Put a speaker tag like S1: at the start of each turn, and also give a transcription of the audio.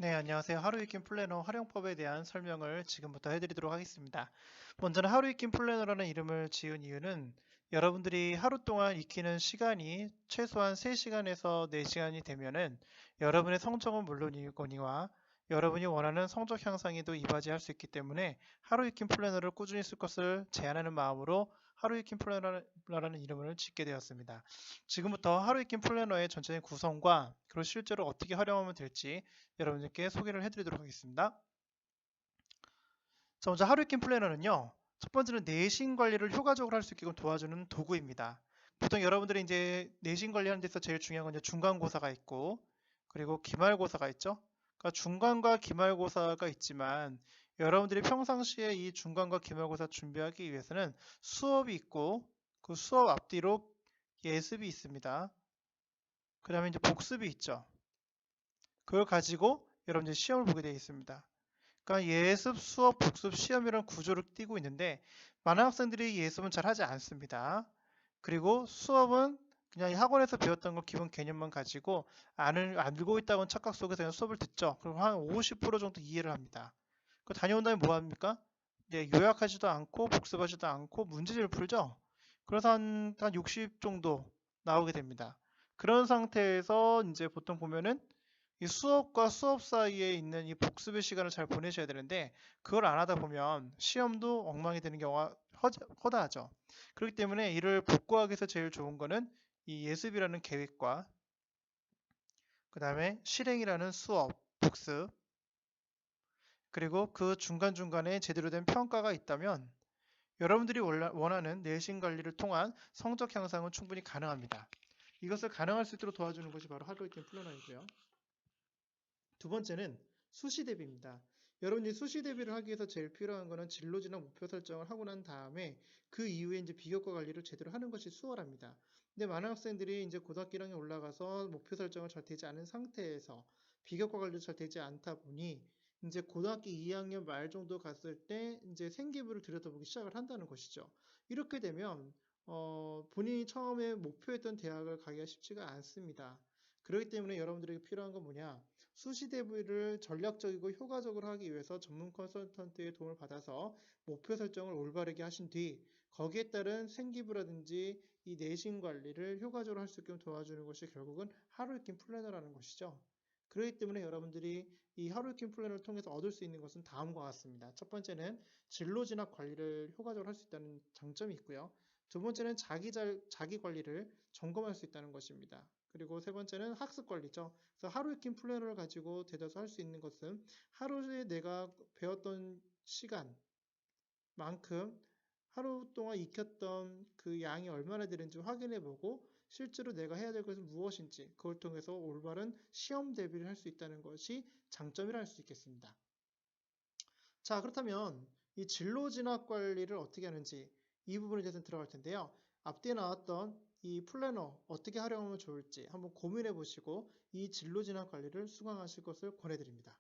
S1: 네, 안녕하세요. 하루 익힌 플래너 활용법에 대한 설명을 지금부터 해드리도록 하겠습니다. 먼저는 하루 익힌 플래너라는 이름을 지은 이유는 여러분들이 하루 동안 익히는 시간이 최소한 3시간에서 4시간이 되면은 여러분의 성적은 물론이거니와 여러분이 원하는 성적 향상에도 이바지할 수 있기 때문에 하루 익힌 플래너를 꾸준히 쓸 것을 제안하는 마음으로 하루 익힌 플래너라는 이름을 짓게 되었습니다. 지금부터 하루 익힌 플래너의 전체적인 구성과 그리고 실제로 어떻게 활용하면 될지 여러분들께 소개를 해드리도록 하겠습니다. 자, 먼저 하루이킨 플래너는요. 첫 번째는 내신 관리를 효과적으로 할 수 있게끔 도와주는 도구입니다. 보통 여러분들이 이제 내신 관리하는 데서 제일 중요한 건 이제 중간고사가 있고, 그리고 기말고사가 있죠. 그러니까 중간과 기말고사가 있지만 여러분들이 평상시에 이 중간과 기말고사 준비하기 위해서는 수업이 있고 그 수업 앞뒤로 예습이 있습니다. 그 다음에 이제 복습이 있죠. 그걸 가지고 여러분들이 시험을 보게 되어 있습니다. 그러니까 예습, 수업, 복습, 시험이라는 구조를 띠고 있는데 많은 학생들이 예습은 잘 하지 않습니다. 그리고 수업은 그냥 학원에서 배웠던 거 기본 개념만 가지고 알고 있다고는 착각 속에서 그냥 수업을 듣죠. 그럼 한 50% 정도 이해를 합니다. 그 다녀온 다음에 뭐 합니까? 네, 요약하지도 않고 복습하지도 않고 문제집을 풀죠. 그래서 한 60 정도 나오게 됩니다. 그런 상태에서 이제 보통 보면은 이 수업과 수업 사이에 있는 이 복습의 시간을 잘 보내셔야 되는데 그걸 안 하다 보면 시험도 엉망이 되는 경우가 허다하죠. 그렇기 때문에 이를 복구하기 위해서 제일 좋은 거는 이 예습이라는 계획과 그 다음에 실행이라는 수업, 복습, 그리고 그 중간중간에 제대로 된 평가가 있다면 여러분들이 원하는 내신 관리를 통한 성적 향상은 충분히 가능합니다. 이것을 가능할 수 있도록 도와주는 것이 바로 하루이킨 플래너이고요. 두 번째는 수시 대비입니다. 여러분이 수시 대비를 하기 위해서 제일 필요한 것은 진로지나 목표 설정을 하고 난 다음에 그 이후에 이제 비교과 관리를 제대로 하는 것이 수월합니다. 근데 많은 학생들이 이제 고등학교 1학년 올라가서 목표 설정을 잘 되지 않은 상태에서 비교과 관리도 잘 되지 않다 보니 이제 고등학교 2학년 말 정도 갔을 때 이제 생기부를 들여다보기 시작을 한다는 것이죠. 이렇게 되면 본인이 처음에 목표했던 대학을 가기가 쉽지가 않습니다. 그렇기 때문에 여러분들에게 필요한 건 뭐냐? 수시 대비를 전략적이고 효과적으로 하기 위해서 전문 컨설턴트의 도움을 받아서 목표 설정을 올바르게 하신 뒤 거기에 따른 생기부라든지 이 내신 관리를 효과적으로 할 수 있게 도와주는 것이 결국은 하루이킨 플래너라는 것이죠. 그렇기 때문에 여러분들이 이 하루이킨 플래너를 통해서 얻을 수 있는 것은 다음과 같습니다. 첫 번째는 진로 진학 관리를 효과적으로 할 수 있다는 장점이 있고요. 두 번째는 자기 관리를 점검할 수 있다는 것입니다. 그리고 세 번째는 학습 관리죠. 그래서 하루 익힌 플래너를 가지고 대다수 할 수 있는 것은 하루에 내가 배웠던 시간만큼 하루 동안 익혔던 그 양이 얼마나 되는지 확인해 보고 실제로 내가 해야 될 것은 무엇인지 그걸 통해서 올바른 시험 대비를 할 수 있다는 것이 장점이라 할 수 있겠습니다. 자, 그렇다면 이 진로 진학 관리를 어떻게 하는지 이 부분에 대해서 들어갈 텐데요. 앞뒤에 나왔던 이 플래너 어떻게 활용하면 좋을지 한번 고민해 보시고 이 진로 진학 관리를 수강하실 것을 권해드립니다.